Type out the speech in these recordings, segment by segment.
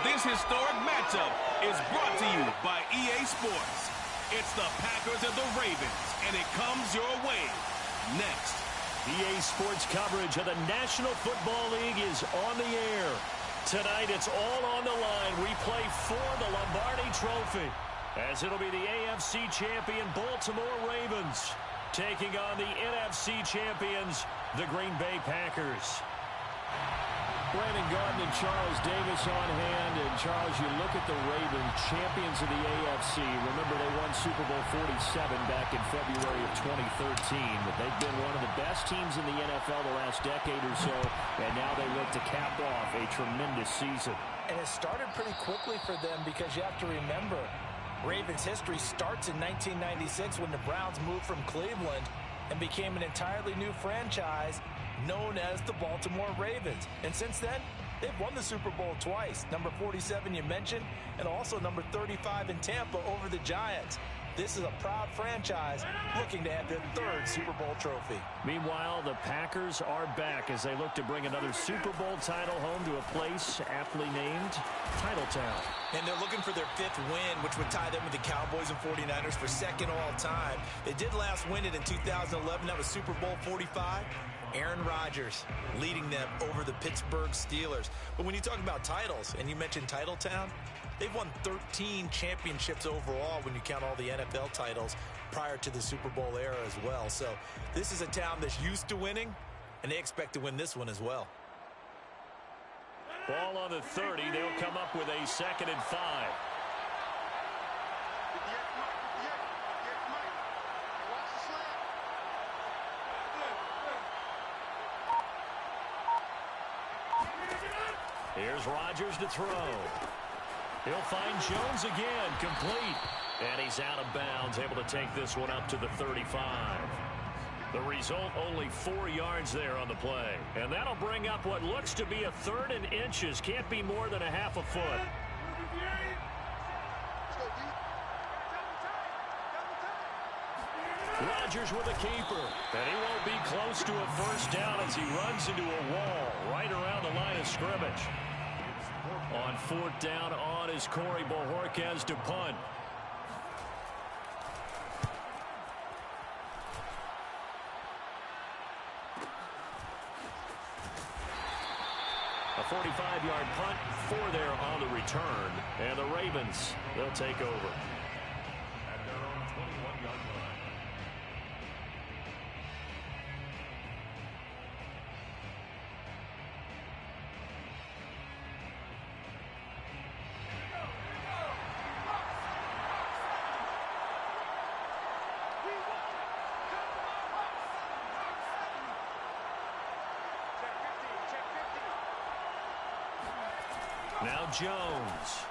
This historic matchup is brought to you by EA Sports. It's the Packers and the Ravens, and it comes your way next. EA Sports coverage of the National Football League is on the air. Tonight, it's all on the line. We play for the Lombardi Trophy, as it'll be the AFC champion Baltimore Ravens taking on the NFC champions, the Green Bay Packers. Brandon Garden and Charles Davis on hand. And Charles, you look at the Ravens, champions of the AFC. Remember, they won Super Bowl 47 back in February of 2013. But they've been one of the best teams in the NFL the last decade or so. And now they look to cap off a tremendous season. And it started pretty quickly for them, because you have to remember, Ravens history starts in 1996 when the Browns moved from Cleveland and became an entirely new franchise known as the Baltimore Ravens. And since then, they've won the Super Bowl twice. Number 47 you mentioned, and also number 35 in Tampa over the Giants. This is a proud franchise looking to have their third Super Bowl trophy. Meanwhile, the Packers are back as they look to bring another Super Bowl title home to a place aptly named Titletown. And they're looking for their fifth win, which would tie them with the Cowboys and 49ers for second all time. They did last win it in 2011. That was Super Bowl 45. Aaron Rodgers leading them over the Pittsburgh Steelers. But when you talk about titles, and you mentioned Titletown, they've won 13 championships overall when you count all the NFL titles prior to the Super Bowl era as well. So this is a town that's used to winning, and they expect to win this one as well. Ball on the 30. They'll come up with a 2nd and 5. Here's Rodgers to throw. He'll find Jones again, complete. And he's out of bounds, able to take this one up to the 35. The result, only 4 yards there on the play. And that'll bring up what looks to be a 3rd and inches. Can't be more than a half a foot. Rodgers with a keeper. And he won't be close to a first down as he runs into a wall right around the line of scrimmage. On 4th down on is Corey Bojorquez to punt. A 45-yard punt, 4 there on the return. And the Ravens, they'll take over. At their own 21-yard line. Now Jones.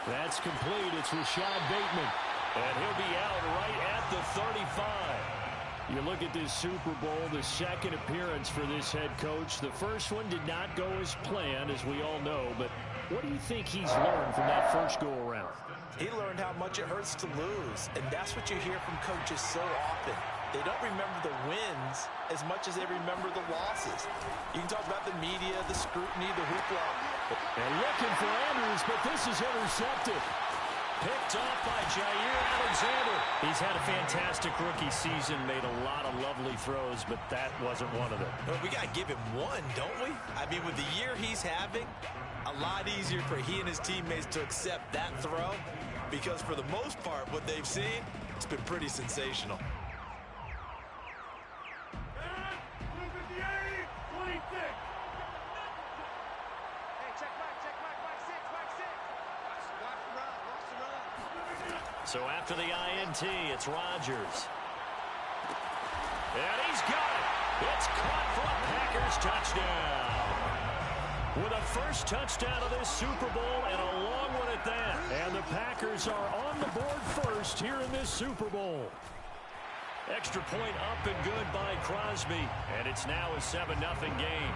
That's complete. It's Rashad Bateman. And he'll be out right at the 35. You look at this Super Bowl, the second appearance for this head coach. The first one did not go as planned, as we all know. But what do you think he's learned from that first go-around? He learned how much it hurts to lose. And that's what you hear from coaches so often. They don't remember the wins as much as they remember the losses. You can talk about the media, the scrutiny, the hoopla. And looking for Andrews, but this is intercepted. Picked off by Jair Alexander. He's had a fantastic rookie season, made a lot of lovely throws, but that wasn't one of them. Well, we got to give him one, don't we? I mean, with the year he's having, a lot easier for he and his teammates to accept that throw, because for the most part, what they've seen, it's been pretty sensational. So after the INT, it's Rodgers. And he's got it. It's caught for a Packers touchdown. With a first touchdown of this Super Bowl and a long one at that. And the Packers are on the board first here in this Super Bowl. Extra point up and good by Crosby. And it's now a 7-0 game.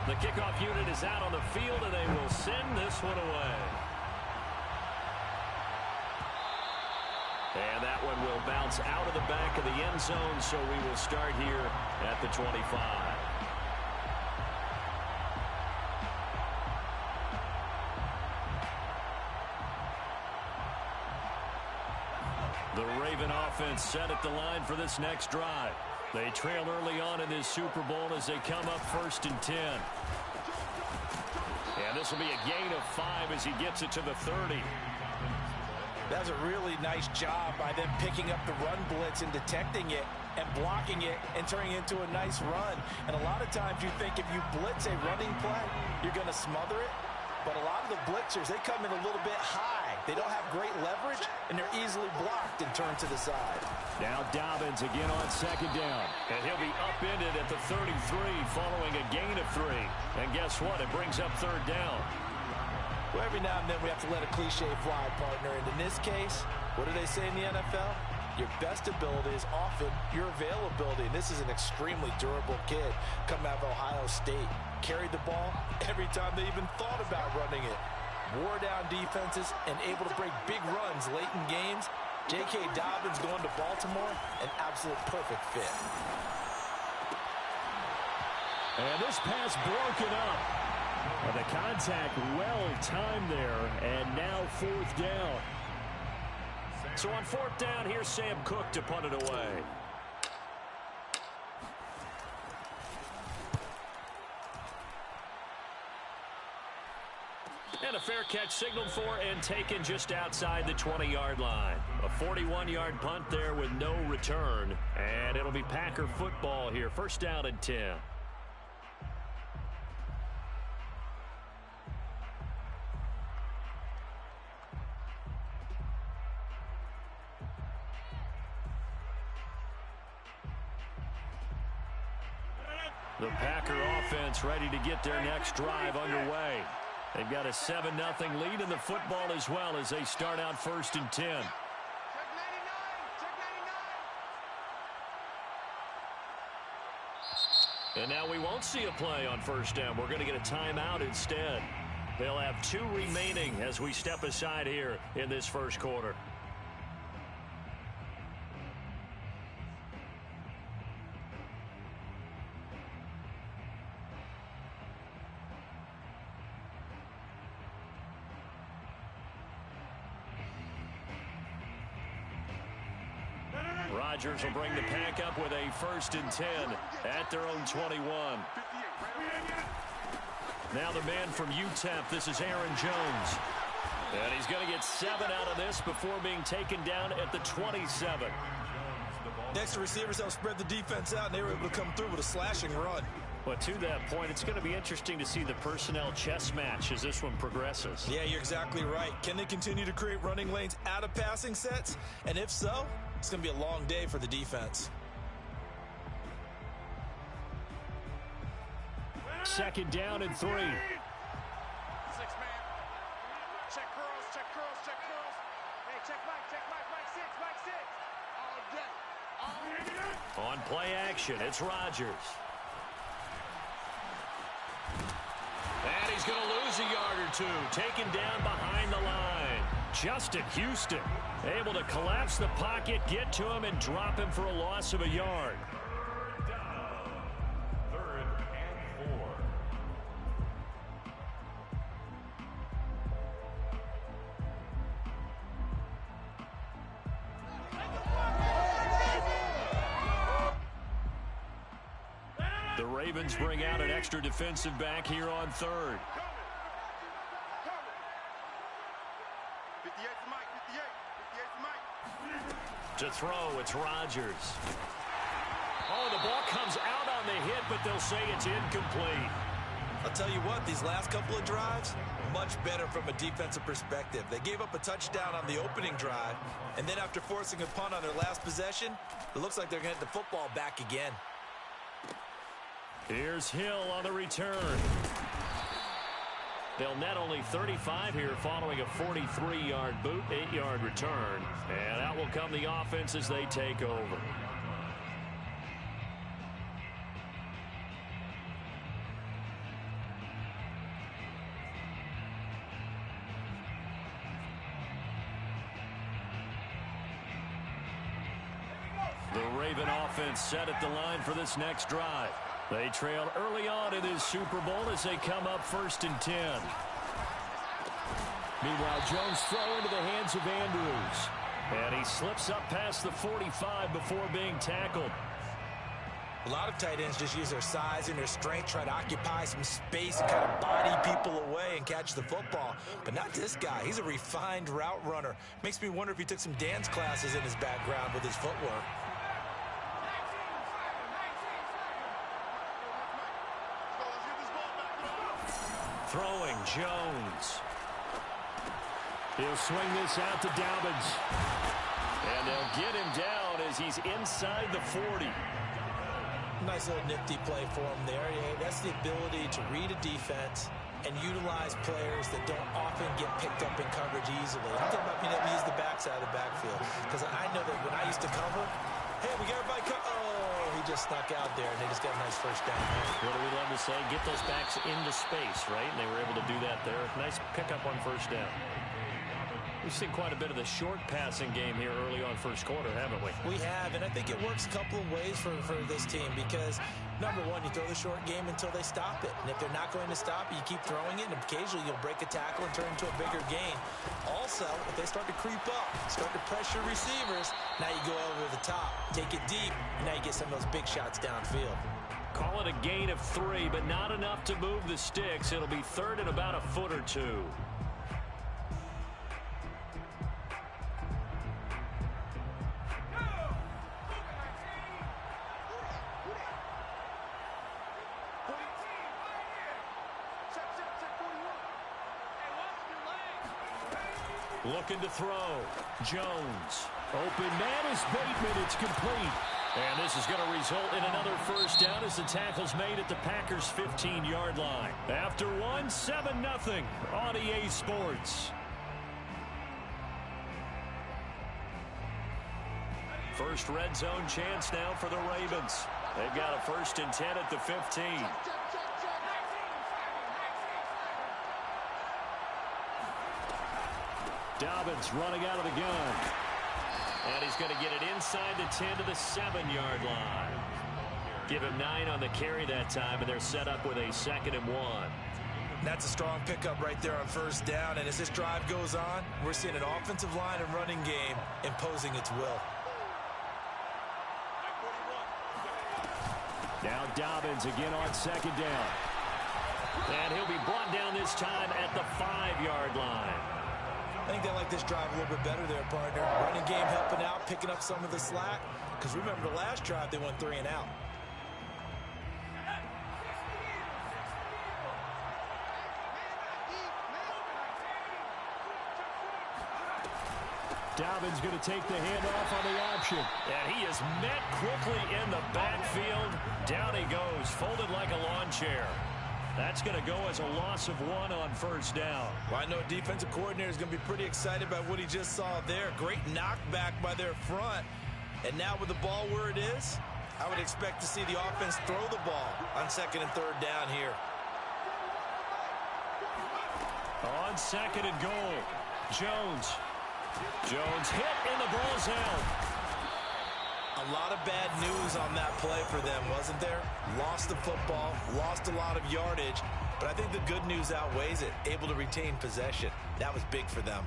The kickoff unit is out on the field, and they will send this one away. And that one will bounce out of the back of the end zone, so we will start here at the 25. Raven offense set at the line for this next drive. They trail early on in this Super Bowl as they come up 1st and 10. And this will be a gain of 5 as he gets it to the 30. That's a really nice job by them picking up the run blitz and detecting it and blocking it and turning it into a nice run. And a lot of times you think if you blitz a running play, you're going to smother it. But a lot of the blitzers, they come in a little bit high. They don't have great leverage, and they're easily blocked and turned to the side. Now Dobbins again on 2nd down. And he'll be upended at the 33 following a gain of 3. And guess what? It brings up 3rd down. Well, every now and then we have to let a cliche fly, partner. And in this case, what do they say in the NFL? Your best ability is often your availability. And this is an extremely durable kid coming out of Ohio State. Carried the ball every time they even thought about running it. Wore down defenses and able to break big runs late in games. J.K. Dobbins going to Baltimore, an absolute perfect fit. And this pass broken up. Well, the contact well timed there, and now 4th down. So on 4th down, here's Sam Cook to punt it away. And a fair catch signaled for and taken just outside the 20-yard line. A 41-yard punt there with no return. And it'll be Packer football here. 1st down and 10. The Packer offense ready to get their next drive underway. They've got a 7-0 lead in the football as well as they start out 1st and 10. And now we won't see a play on 1st down. We're going to get a timeout instead. They'll have 2 remaining as we step aside here in this 1st quarter. Rodgers will bring the pack up with a 1st and 10 at their own 21. Now the man from UTEP, this is Aaron Jones. And he's going to get 7 out of this before being taken down at the 27. Next, the receivers help spread the defense out, and they were able to come through with a slashing run. But to that point, it's going to be interesting to see the personnel chess match as this one progresses. Yeah, you're exactly right. Can they continue to create running lanes out of passing sets? And if so, it's going to be a long day for the defense. 2nd down and 3. 6-man. Check curls, check curls, check curls. Hey, check Mike 6, Mike 6. All day. On play action, it's Rodgers. And he's going to lose a yard or 2, taken down behind the line. Justin Houston able to collapse the pocket, get to him, and drop him for a loss of a yard. 3rd and 4. The Ravens bring out an extra defensive back here on 3rd. To throw, it's Rodgers. Oh, the ball comes out on the hit, but they'll say it's incomplete. I'll tell you what, these last couple of drives, much better from a defensive perspective. They gave up a touchdown on the opening drive, and then after forcing a punt on their last possession, it looks like they're going to get the football back again. Here's Hill on the return. They'll net only 35 here following a 43-yard boot, 8-yard return. And out will come the offense as they take over. The Raven offense set at the line for this next drive. They trail early on in this Super Bowl as they come up 1st and 10. Meanwhile, Jones throw into the hands of Andrews. And he slips up past the 45 before being tackled. A lot of tight ends just use their size and their strength, try to occupy some space and kind of body people away and catch the football. But not this guy. He's a refined route runner. Makes me wonder if he took some dance classes in his background with his footwork. Throwing, Jones. He'll swing this out to Dobbins. And they'll get him down as he's inside the 40. Nice little nifty play for him there. Yeah, that's the ability to read a defense and utilize players that don't often get picked up in coverage easily. I'm talking about being able to use the backside of the backfield. Because I know that when I used to cover, hey, we got everybody oh, he just snuck out there, and they just got a nice first down there. What do we love to say? Get those backs into space, right? And they were able to do that there. Nice pickup on first down. We've seen quite a bit of the short passing game here early on first quarter, haven't we? We have, and I think it works a couple of ways for this team because, number one, you throw the short game until they stop it. And if they're not going to stop it, you keep throwing it, and occasionally you'll break a tackle and turn into a bigger gain. Also, if they start to creep up, start to pressure receivers, now you go over the top, take it deep, and now you get some of those big shots downfield. Call it a gain of 3, but not enough to move the sticks. It'll be third and about a foot or two. Looking to throw. Jones. Open man is Bateman. It's complete. And this is going to result in another first down as the tackle's made at the Packers' 15-yard line. After one, 7-0 on EA Sports. First red zone chance now for the Ravens. They've got a 1st and 10 at the 15. Dobbins running out of the gun. And he's going to get it inside the 10 to the 7-yard line. Give him 9 on the carry that time, and they're set up with a 2nd and 1. That's a strong pickup right there on first down. And as this drive goes on, we're seeing an offensive line and running game imposing its will. Now Dobbins again on 2nd down. And he'll be brought down this time at the 5-yard line. I think they like this drive a little bit better there, partner. Running game helping out, picking up some of the slack. Because remember, the last drive, they went 3 and out. Dobbins going to take the handoff on the option. And he is met quickly in the backfield. Down he goes, folded like a lawn chair. That's going to go as a loss of 1 on first down. Well, I know a defensive coordinator is going to be pretty excited about what he just saw there. Great knockback by their front. And now with the ball where it is, I would expect to see the offense throw the ball on 2nd and 3rd down here. On 2nd and goal, Jones. Jones hit and the ball's out. A lot of bad news on that play for them, wasn't there? Lost the football, lost a lot of yardage, but I think the good news outweighs it. Able to retain possession. That was big for them.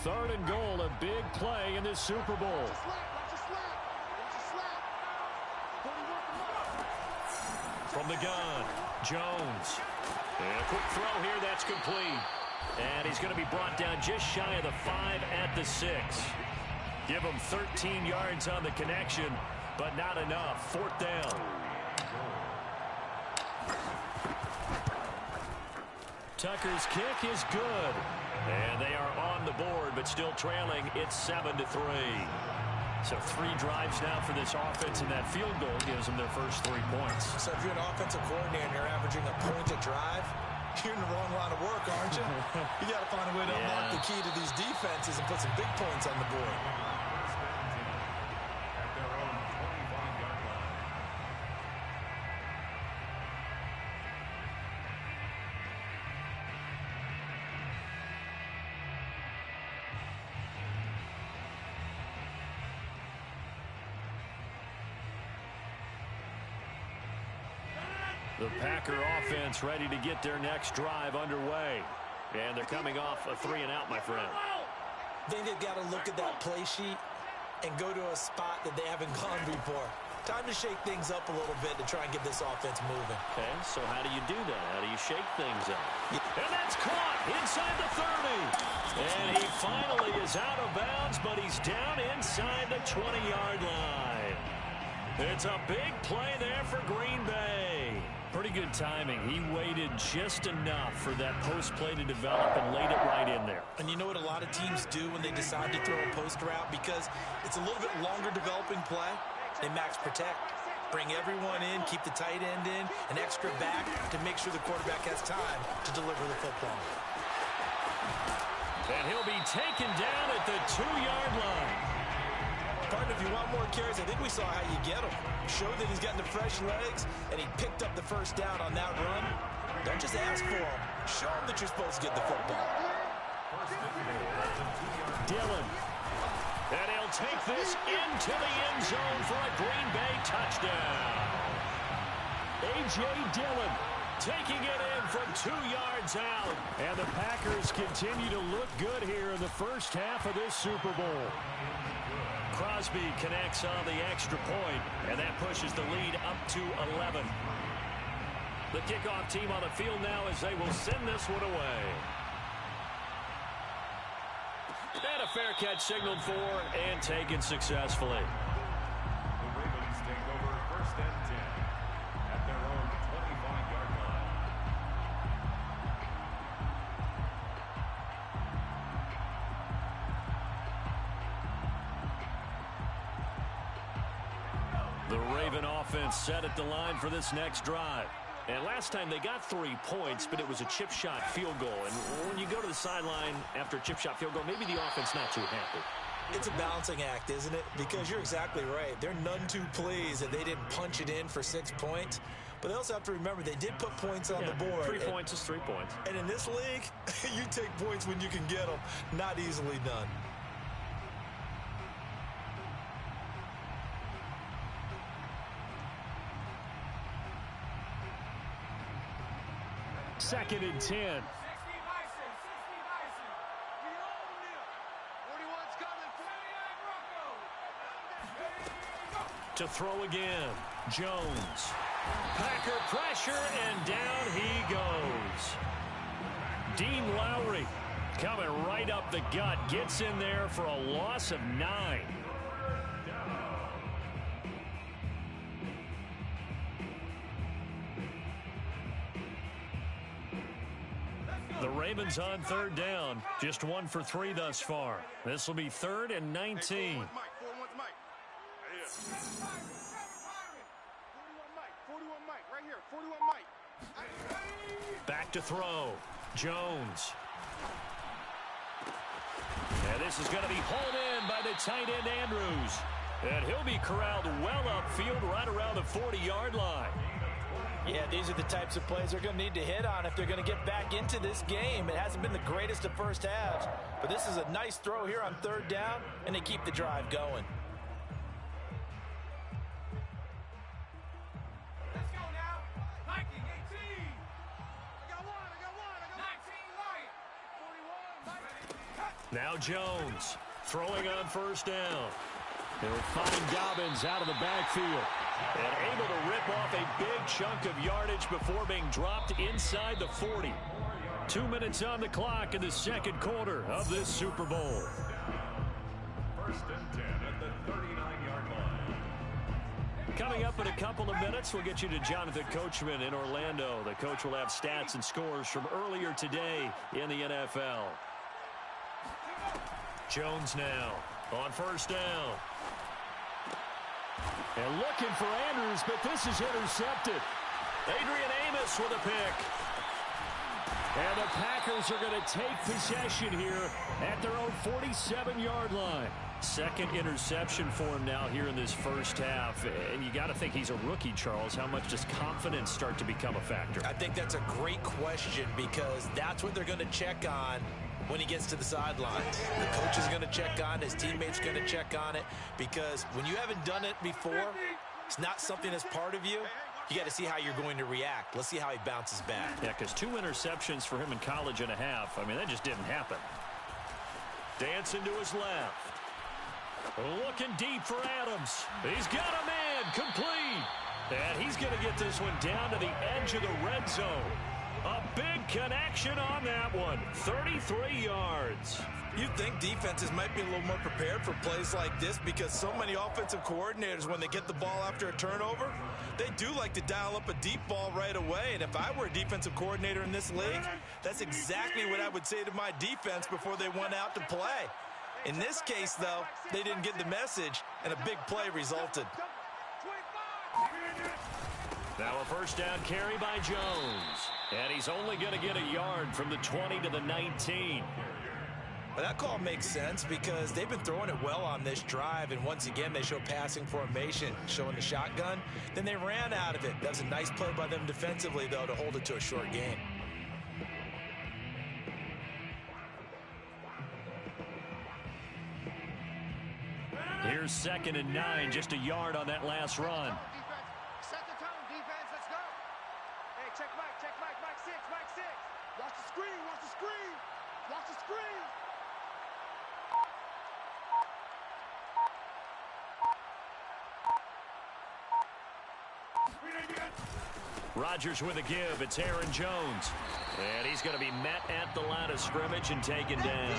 3rd and goal, a big play in this Super Bowl. From the gun, Jones. And a quick throw here, that's complete. And he's going to be brought down just shy of the 5 at the 6. Give him 13 yards on the connection, but not enough. 4th down. Tucker's kick is good. And they are on the board, but still trailing. It's 7-3. So 3 drives now for this offense, and that field goal gives them their first 3 points. So if you're an offensive coordinator and you're averaging a point a drive, you're in the wrong line of work, aren't you? You got to find a way to unlock the key to these defenses and put some big points on the board. The Packer offense ready to get their next drive underway. And they're coming off a 3-and-out, my friend. I think they've got to look at that play sheet and go to a spot that they haven't gone before. Time to shake things up a little bit to try and get this offense moving. Okay, so how do you do that? How do you shake things up? And that's caught inside the 30. And he finally is out of bounds, but he's down inside the 20-yard line. It's a big play there for Green Bay. Pretty good timing. He waited just enough for that post play to develop and laid it right in there. And you know what a lot of teams do when they decide to throw a post route? Because it's a little bit longer developing play. They max protect. Bring everyone in, keep the tight end in, an extra back to make sure the quarterback has time to deliver the football. And he'll be taken down at the 2-yard line. Partner, if you want more carries, I think we saw how you get him. Show that he's gotten the fresh legs, and he picked up the first down on that run. Don't just ask for him. Show him that you're supposed to get the football. Dillon. And he'll take this into the end zone for a Green Bay touchdown. A.J. Dillon taking it in from 2 yards out. And the Packers continue to look good here in the first half of this Super Bowl. Crosby connects on the extra point, and that pushes the lead up to 11. The kickoff team on the field now as they will send this one away. And a fair catch signaled for and taken successfully. The Ravens take over 1st and 10 at their own 25-yard line. The Raven offense set at the line for this next drive. And last time they got 3 points, but it was a chip shot field goal. And when you go to the sideline after a chip shot field goal, maybe the offense not too happy. It's a balancing act, isn't it? Because you're exactly right. They're none too pleased that they didn't punch it in for 6 points. But they also have to remember they did put points on the board. 3 points is 3 points. And in this league, you take points when you can get them. Not easily done. Second and 10. To throw again, Jones. Packer pressure, and down he goes. Dean Lowry coming right up the gut, gets in there for a loss of 9. The Ravens on 3rd down, just 1 for 3 thus far. This will be 3rd and 19. Back to throw. Jones. And this is going to be hauled in by the tight end Andrews. And he'll be corralled well upfield right around the 40-yard line. Yeah, these are the types of plays they're going to need to hit on if they're going to get back into this game. It hasn't been the greatest of first halves, but this is a nice throw here on 3rd down, and they keep the drive going. Let's go now. Viking 18. I got one. 19 light. 41. Now Jones throwing on 1st down. He'll find Dobbins out of the backfield. And able to rip off a big chunk of yardage before being dropped inside the 40. 2 minutes on the clock in the 2nd quarter of this Super Bowl. 1st and 10 at the 39-yard line. Coming up in a couple of minutes, we'll get you to Jonathan Coachman in Orlando. The coach will have stats and scores from earlier today in the NFL. Jones now on 1st down. And looking for Andrews, but this is intercepted. Adrian Amos with a pick. And the Packers are going to take possession here at their own 47-yard line. 2nd interception for him now here in this first half. And you got to think he's a rookie, Charles. How much does confidence start to become a factor? I think that's a great question because that's what they're going to check on when he gets to the sidelines. The coach is going to check on, his teammates going to check on it, because when you haven't done it before, it's not something that's part of you. You got to see how you're going to react. Let's see how he bounces back. Yeah, because 2 interceptions for him in college and a half. I mean, that just didn't happen. Dancing to his left. Looking deep for Adams. He's got a man complete. And he's going to get this one down to the edge of the red zone. A big connection on that one. 33 yards. You'd think defenses might be a little more prepared for plays like this because so many offensive coordinators, when they get the ball after a turnover, they do like to dial up a deep ball right away. And if I were a defensive coordinator in this league, that's exactly what I would say to my defense before they went out to play. In this case, though, they didn't get the message, and a big play resulted. Now a first down carry by Jones. And he's only going to get a yard from the 20 to the 19. But that call makes sense because they've been throwing it well on this drive, and once again they show passing formation, showing the shotgun. Then they ran out of it. That was a nice play by them defensively, though, to hold it to a short gain. Here's 2nd and 9, just a yard on that last run. Set the tone, defense. Let's go. Hey, check Mike, Mike 6, Mike 6. Watch the screen, watch the screen. Watch the screen. Rodgers with a give. It's Aaron Jones. And he's going to be met at the line of scrimmage and taken down.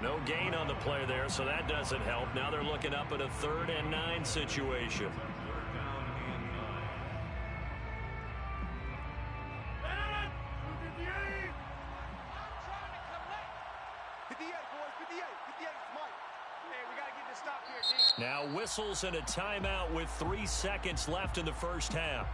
No gain on the play there, so that doesn't help. Now they're looking up at a 3rd and 9 situation. Now whistles and a timeout with 3 seconds left in the first half.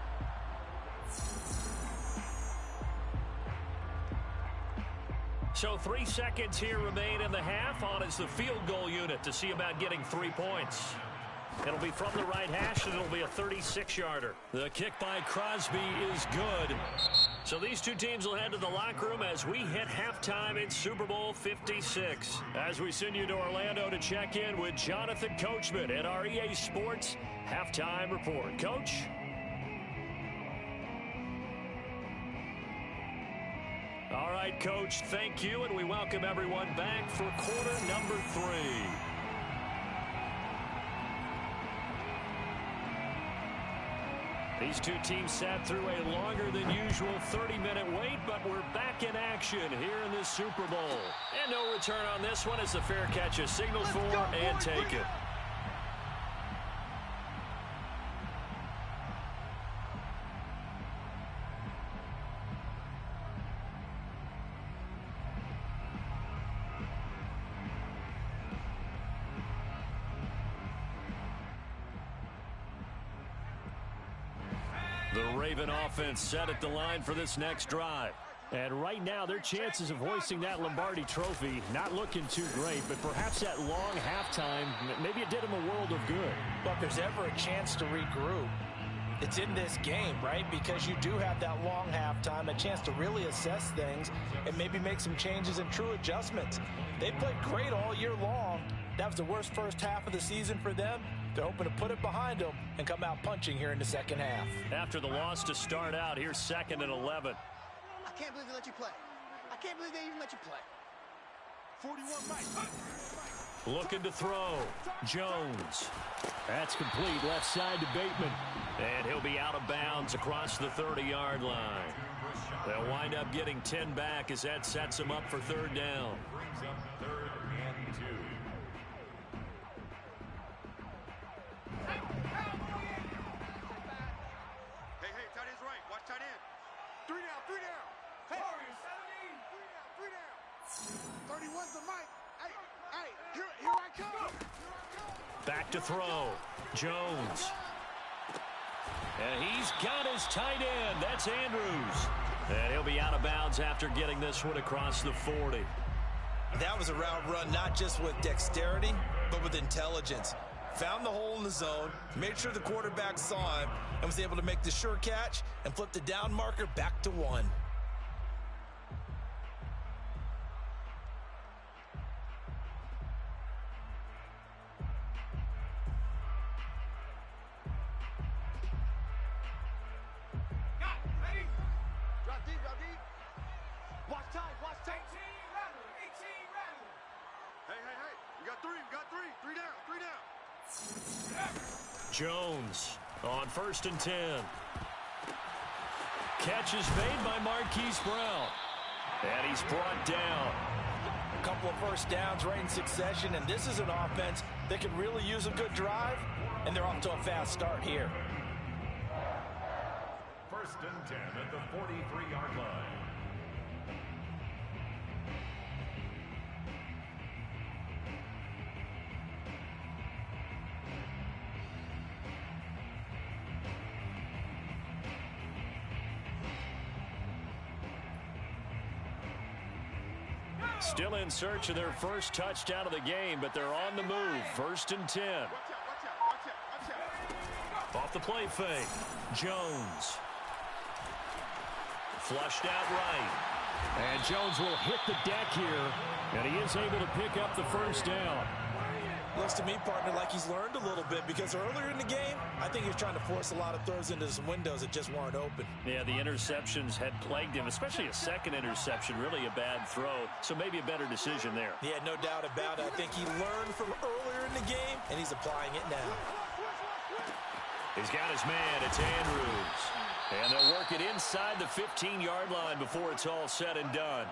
So 3 seconds here remain in the half. On is the field goal unit to see about getting 3 points. It'll be from the right hash, and it'll be a 36-yarder. The kick by Crosby is good. So these two teams will head to the locker room as we hit halftime in Super Bowl 56. As we send you to Orlando to check in with Jonathan Coachman at our EA Sports Halftime Report. Coach? All right, Coach, thank you, and we welcome everyone back for quarter number 3. These two teams sat through a longer than usual 30-minute wait, but we're back in action here in this Super Bowl. And no return on this one as the fair catch is signaled for and taken. The Raven offense set at the line for this next drive. And right now, their chances of hoisting that Lombardi trophy not looking too great, but perhaps that long halftime, maybe it did them a world of good. But if there's ever a chance to regroup, it's in this game, right? Because you do have that long halftime, a chance to really assess things and maybe make some changes and true adjustments. They played great all year long. That was the worst first half of the season for them. They're hoping to put it behind them and come out punching here in the second half. After the loss to start out, here's 2nd and 11. I can't believe they let you play. I can't believe they even let you play. 41 Mike. Looking to throw. Jones. That's complete left side to Bateman. And he'll be out of bounds across the 30-yard line. They'll wind up getting 10 back as that sets them up for 3rd down. Brings up 3rd and 2. Hey, tight end's right. Watch tight end. 3 down, 3 down. Hey, 3 down. 31's the mic. Hey, here I come. Back to throw. Jones. And he's got his tight end. That's Andrews. And he'll be out of bounds after getting this one across the 40. That was a route run not just with dexterity, but with intelligence. Found the hole in the zone, made sure the quarterback saw him, and was able to make the sure catch and flip the down marker back to 1. three. We got three. Three down. Three down. Jones on 1st and 10. Catch is made by Marquise Brown. And he's brought down. A couple of first downs right in succession, and this is an offense that could really use a good drive, and they're off to a fast start here. 1st and 10 at the 43-yard line. Still in search of their first touchdown of the game, but they're on the move. 1st and 10. Off the play fake. Jones. Flushed out right. And Jones will hit the deck here, and he is able to pick up the first down. Looks to me, partner, like he's learned a little bit, because earlier in the game, I think he was trying to force a lot of throws into some windows that just weren't open. Yeah, the interceptions had plagued him, especially a second interception, really a bad throw, so maybe a better decision there. Yeah, no doubt about it. I think he learned from earlier in the game, and he's applying it now. He's got his man. It's Andrews. And they'll work it inside the 15-yard line before it's all said and done.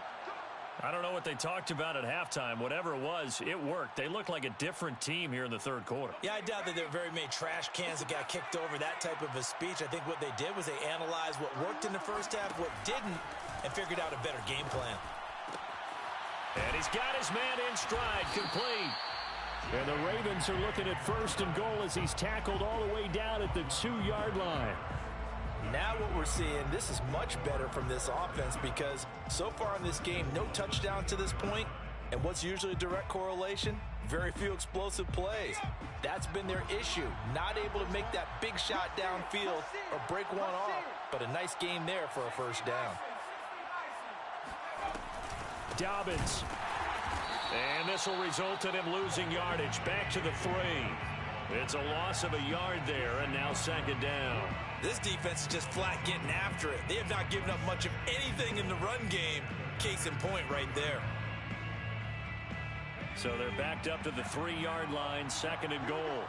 I don't know what they talked about at halftime. Whatever it was, it worked. They looked like a different team here in the third quarter. Yeah, I doubt that there were very many trash cans that got kicked over, that type of a speech. I think what they did was they analyzed what worked in the first half, what didn't, and figured out a better game plan. And he's got his man in stride, complete. And the Ravens are looking at 1st and goal as he's tackled all the way down at the 2-yard line. Now what we're seeing, this is much better from this offense, because so far in this game, no touchdown to this point, and what's usually a direct correlation? Very few explosive plays. That's been their issue, not able to make that big shot downfield or break one off, but a nice game there for a first down. Dobbins. And this will result in him losing yardage. Back to the 3. It's a loss of a yard there, and now 2nd down. This defense is just flat getting after it. They have not given up much of anything in the run game. Case in point right there. So they're backed up to the 3-yard line, 2nd and goal.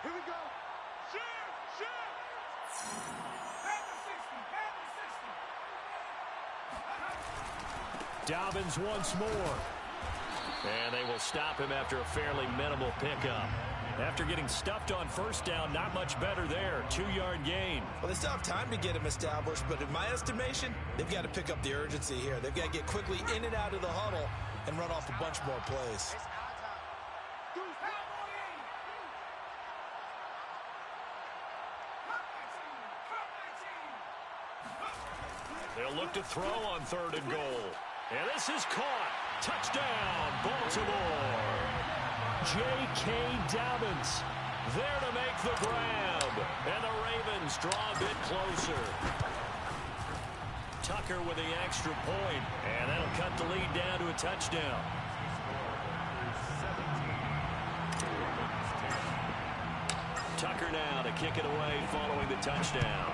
Here we go. Shoot! Dobbins once more. And they will stop him after a fairly minimal pickup. After getting stuffed on 1st down, not much better there. 2-yard gain. Well, they still have time to get him established, but in my estimation, they've got to pick up the urgency here. They've got to get quickly in and out of the huddle and run off a bunch more plays. They'll look to throw on 3rd and goal. And this is caught. Touchdown, Baltimore. J.K. Dobbins there to make the grab. And the Ravens draw a bit closer. Tucker with the extra point. And that'll cut the lead down to a touchdown. Tucker now to kick it away following the touchdown.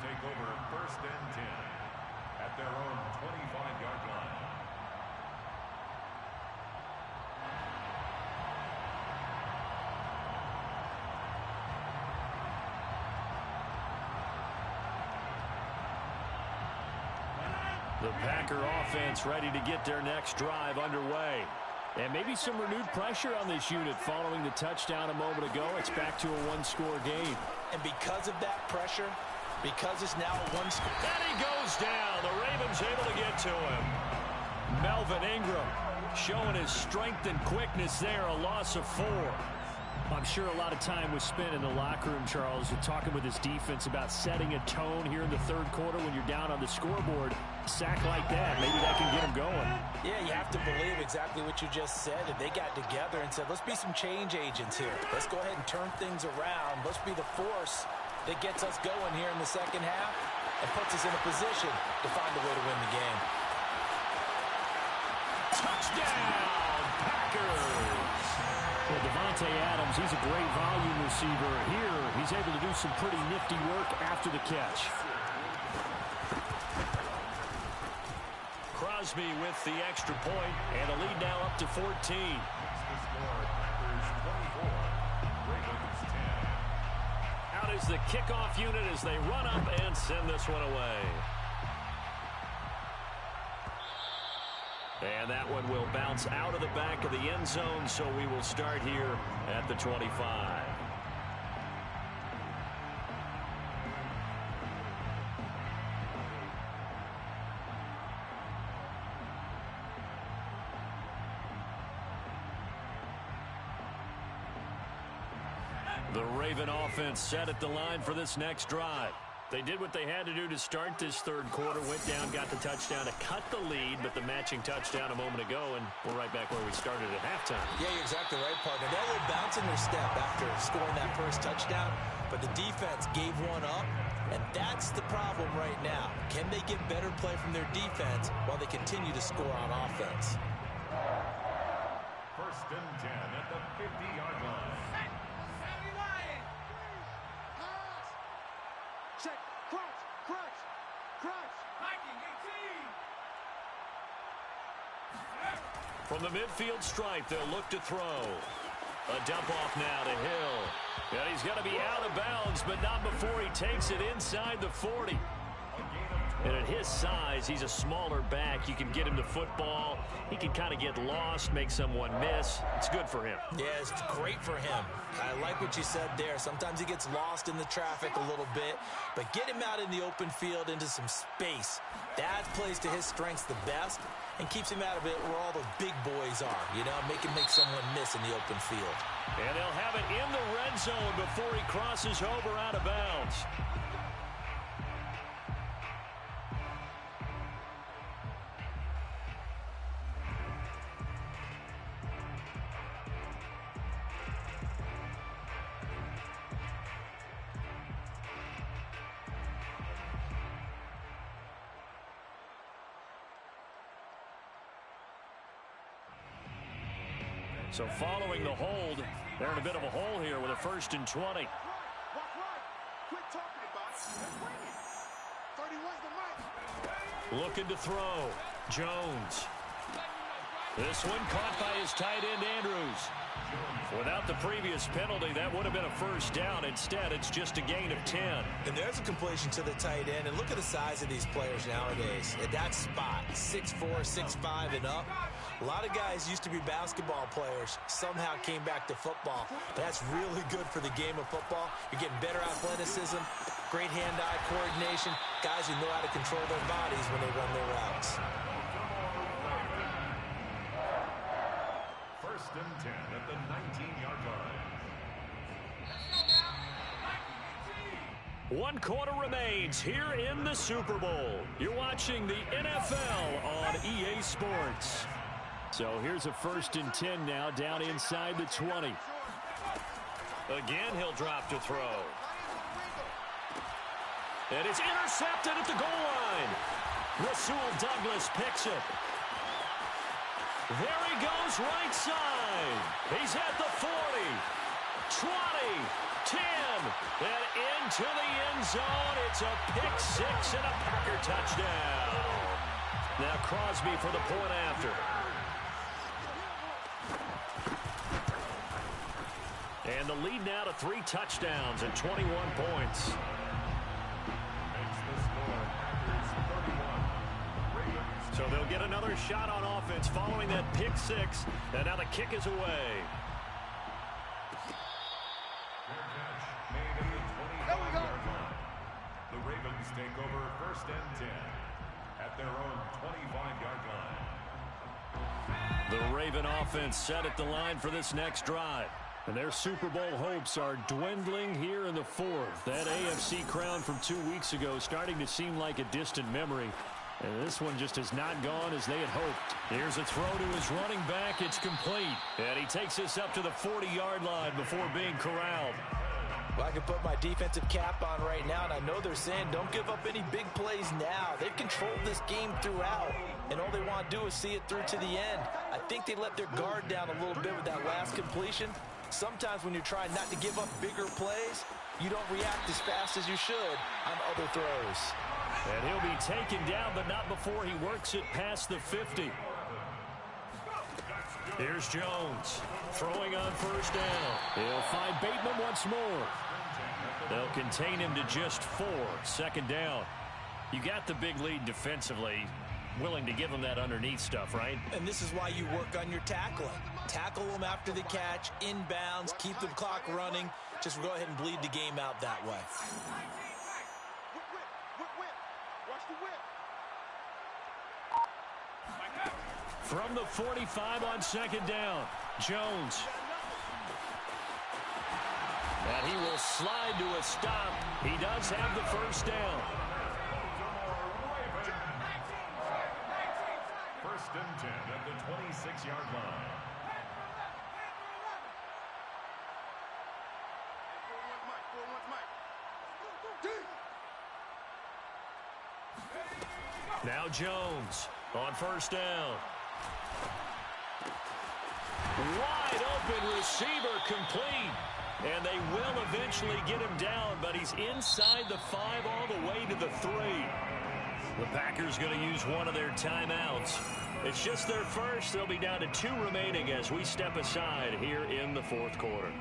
Take over 1st and 10 at their own 25-yard line. The Packer offense ready to get their next drive underway. And maybe some renewed pressure on this unit following the touchdown a moment ago. It's back to a one-score game. And because of that pressure, because it's now a one-score. And he goes down. The Ravens able to get to him. Melvin Ingram showing his strength and quickness there. A loss of 4. I'm sure a lot of time was spent in the locker room, Charles, talking with his defense about setting a tone here in the third quarter when you're down on the scoreboard. A sack like that, maybe that can get him going. Yeah, you have to believe exactly what you just said. And they got together and said, let's be some change agents here. Let's go ahead and turn things around. Let's be the force that gets us going here in the second half and puts us in a position to find a way to win the game. Touchdown, Packers! Well, Devontae Adams, he's a great volume receiver. Here, he's able to do some pretty nifty work after the catch. Crosby with the extra point, and the lead now up to 14. The score, Packers 24, Ravens 10. Out is the kickoff unit as they run up and send this one away. And that one will bounce out of the back of the end zone, so we will start here at the 25. The Raven offense set at the line for this next drive. They did what they had to do to start this third quarter, went down, got the touchdown to cut the lead, but the matching touchdown a moment ago, and we're right back where we started at halftime. Yeah, you're exactly right, partner. They were bouncing their step after scoring that first touchdown, but the defense gave one up, and that's the problem right now. Can they get better play from their defense while they continue to score on offense? First and 10 at the 50-yard line. Check. Crunch. From the midfield stripe, they'll look to throw. A dump off now to Hill. And he's going to be out of bounds, but not before he takes it inside the 40. And at his size, he's a smaller back. You can get him the football. He can kind of get lost, make someone miss. It's good for him. Yeah, it's great for him. I like what you said there. Sometimes he gets lost in the traffic a little bit, but get him out in the open field into some space. That plays to his strengths the best and keeps him out of it where all the big boys are, you know, make someone miss in the open field. And they'll have it in the red zone before he crosses over out of bounds. So following the hold, they're in a bit of a hole here with a 1st and 20. Walk right. Quit talking about it. Let's bring it. 31's the mic. Looking to throw. Jones. This one caught by his tight end, Andrews. Without the previous penalty, that would have been a first down. Instead, it's just a gain of 10. And there's a completion to the tight end. And look at the size of these players nowadays. At that spot, 6'4", 6'5", and up. A lot of guys used to be basketball players, somehow came back to football. That's really good for the game of football. You're getting better athleticism, great hand-eye coordination, guys who know how to control their bodies when they run their routes. First and 10 at the 19-yard line. 1 quarter remains here in the Super Bowl. You're watching the NFL on EA Sports. So here's a 1st and 10 now down inside the 20. Again, he'll drop to throw. And it's intercepted at the goal line. Rasul Douglas picks it. There he goes right side. He's at the 40, 20, 10, and into the end zone. It's a pick six and a Packer touchdown. Now Crosby for the point after. And the lead now to 3 touchdowns and 21 points. Makes the score, Packers 31, Ravens. So they'll get another shot on offense following that pick six. And now the kick is away. Fair catch made at the 25-yard line. The Ravens take over 1st and 10 at their own 25-yard line. The Raven offense set at the line for this next drive. And their Super Bowl hopes are dwindling here in the 4th. That AFC crown from 2 weeks ago starting to seem like a distant memory. And this one just has not gone as they had hoped. Here's a throw to his running back. It's complete. And he takes this up to the 40-yard line before being corralled. Well, I can put my defensive cap on right now, and I know they're saying don't give up any big plays now. They've controlled this game throughout, and all they want to do is see it through to the end. I think they let their guard down a little bit with that last completion. Sometimes when you're trying not to give up bigger plays, you don't react as fast as you should on other throws. And he'll be taken down, but not before he works it past the 50. Here's Jones throwing on first down. He'll find Bateman once more. They'll contain him to just 4. Second down. You got the big lead defensively. Willing to give him that underneath stuff, right? And this is why you work on your tackling. Tackle them after the catch, inbounds, keep the clock running. Just go ahead and bleed the game out that way. Watch the whip. From the 45 on second down, Jones. And he will slide to a stop. He does have the first down. First and 10 at the 26-yard line. Now Jones on first down. Wide open receiver complete. And they will eventually get him down, but he's inside the 5 all the way to the 3. The Packers going to use one of their timeouts. It's just their first. They'll be down to 2 remaining as we step aside here in the fourth quarter.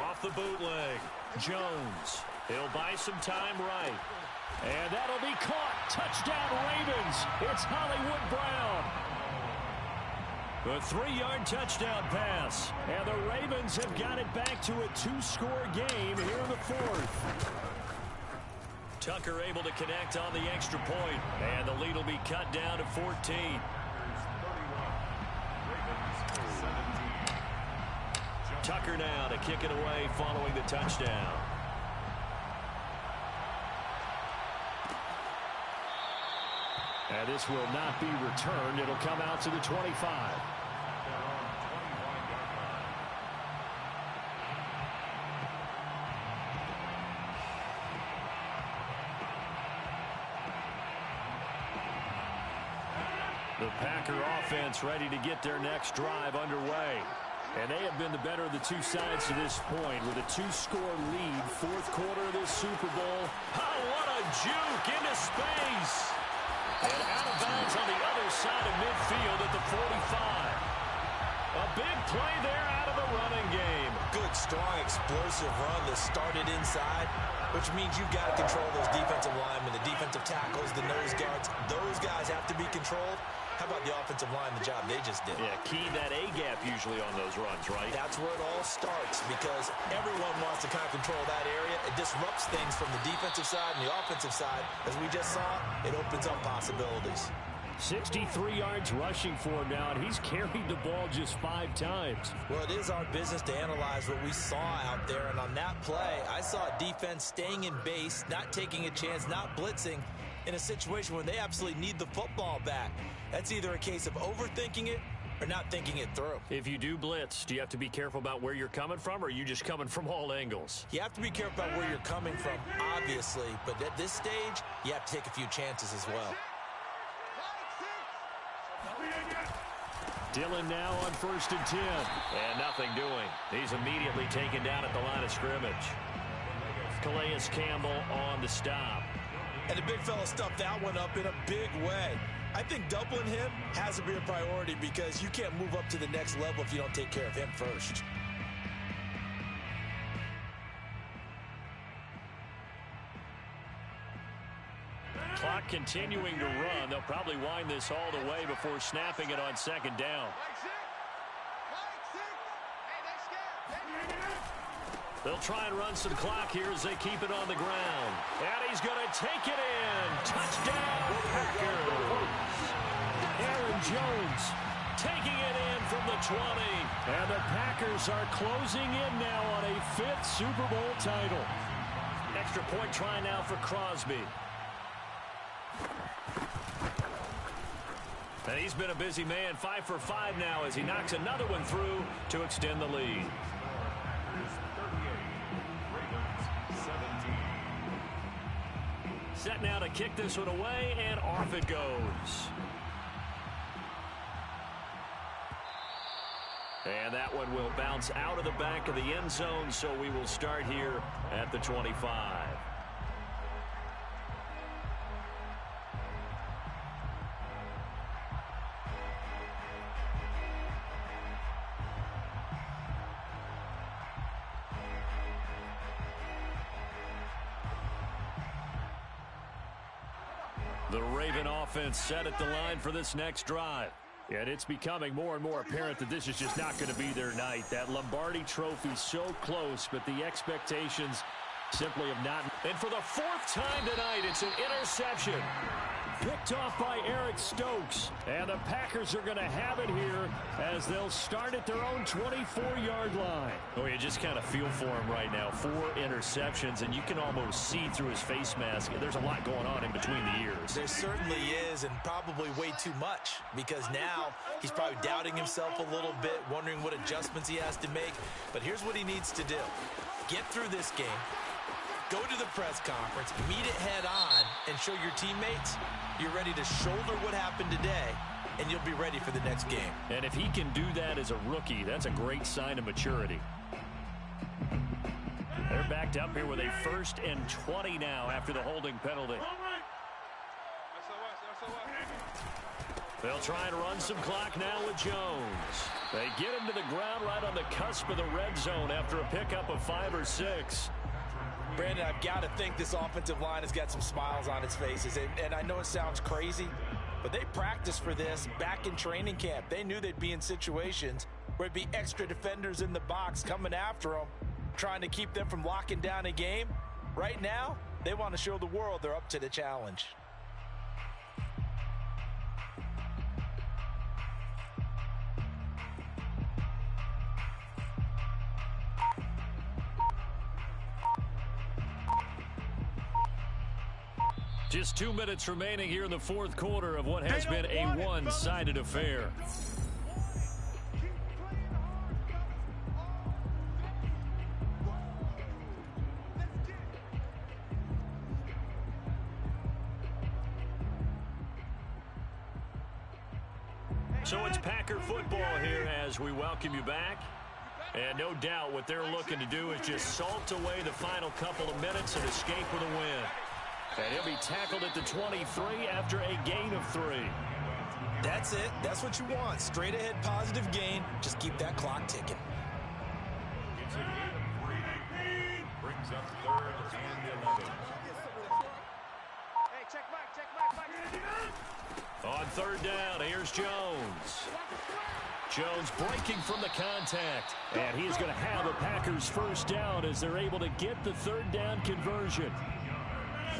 Off the bootleg, Jones. He'll buy some time right. And that'll be caught. Touchdown, Ravens. It's Hollywood Brown. The 3-yard touchdown pass. And the Ravens have got it back to a 2-score game here in the fourth. Tucker able to connect on the extra point. And the lead will be cut down to 14. Tucker now to kick it away following the touchdown. And this will not be returned. It'll come out to the 25. The Packer offense ready to get their next drive underway. And they have been the better of the two sides to this point with a 2-score lead. Fourth quarter of this Super Bowl. Oh, what a juke into space. And out of bounds on the other side of midfield at the 45. A big play there out of the running game. Good, strong, explosive run that started inside, which means you've got to control those defensive linemen, the defensive tackles, the nose guards. Those guys have to be controlled. How about the offensive line, the job they just did? Yeah, key that A-gap usually on those runs, right? That's where it all starts because everyone wants to kind of control that area. It disrupts things from the defensive side and the offensive side. As we just saw, it opens up possibilities. 63 yards rushing for him now, and he's carried the ball just 5 times. Well, it is our business to analyze what we saw out there, and on that play, I saw a defense staying in base, not taking a chance, not blitzing in a situation where they absolutely need the football back. That's either a case of overthinking it or not thinking it through. If you do blitz, do you have to be careful about where you're coming from, or are you just coming from all angles? You have to be careful about where you're coming from, obviously, but at this stage, you have to take a few chances as well. Dillon now on 1st and 10. And nothing doing. He's immediately taken down at the line of scrimmage. Calais Campbell on the stop. And the big fella stuffed that one up in a big way. I think doubling him has to be a priority because you can't move up to the next level if you don't take care of him first. Clock continuing to run. They'll probably wind this all the way before snapping it on second down. They'll try and run some clock here as they keep it on the ground. And he's going to take it in. Touchdown, Packers. Aaron Jones Taking it in from the 20. And the Packers are closing in now on a 5th Super Bowl title. Extra point try now for Crosby. And he's been a busy man, 5 for 5 now as he knocks another one through to extend the lead. Set now to kick this one away, and off it goes. And that one will bounce out of the back of the end zone, so we will start here at the 25. The Raven offense set at the line for this next drive. And it's becoming more and more apparent that this is just not going to be their night. That Lombardi Trophy so close, but the expectations simply have not. And for the fourth time tonight, it's an interception. Picked off by Eric Stokes. And the Packers are going to have it here as they'll start at their own 24-yard line. Oh, you just kind of feel for him right now. 4 interceptions, and you can almost see through his face mask. There's a lot going on in between the ears. There certainly is, and probably way too much, because now he's probably doubting himself a little bit, wondering what adjustments he has to make. But here's what he needs to do. Get through this game. Go to the press conference, meet it head on, and show your teammates you're ready to shoulder what happened today, and you'll be ready for the next game. And if he can do that as a rookie, that's a great sign of maturity. They're backed up here with a 1st and 20 now after the holding penalty. They'll try and run some clock now with Jones. They get him to the ground right on the cusp of the red zone after a pickup of 5 or 6. Brandon, I've got to think this offensive line has got some smiles on its faces. And I know it sounds crazy, but they practiced for this back in training camp. They knew they'd be in situations where it'd be extra defenders in the box coming after them, trying to keep them from locking down a game. Right now, they want to show the world they're up to the challenge. Just 2 minutes remaining here in the 4th quarter of what has been a one-sided affair. So it's Packer football here as we welcome you back. And no doubt what they're looking to do is just salt away the final couple of minutes and escape with a win. And he'll be tackled at the 23 after a gain of 3. That's it. That's what you want. Straight ahead positive gain. Just keep that clock ticking. It's a gain of 3. Brings up 3rd and 11. Hey, check Mike. On 3rd down, here's Jones. Jones breaking from the contact. And he's going to have a Packers 1st down as they're able to get the 3rd down conversion.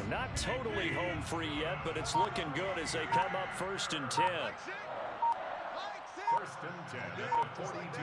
Not totally home free yet, but it's looking good as they come up 1st and 10. 1st and 10 at the 42.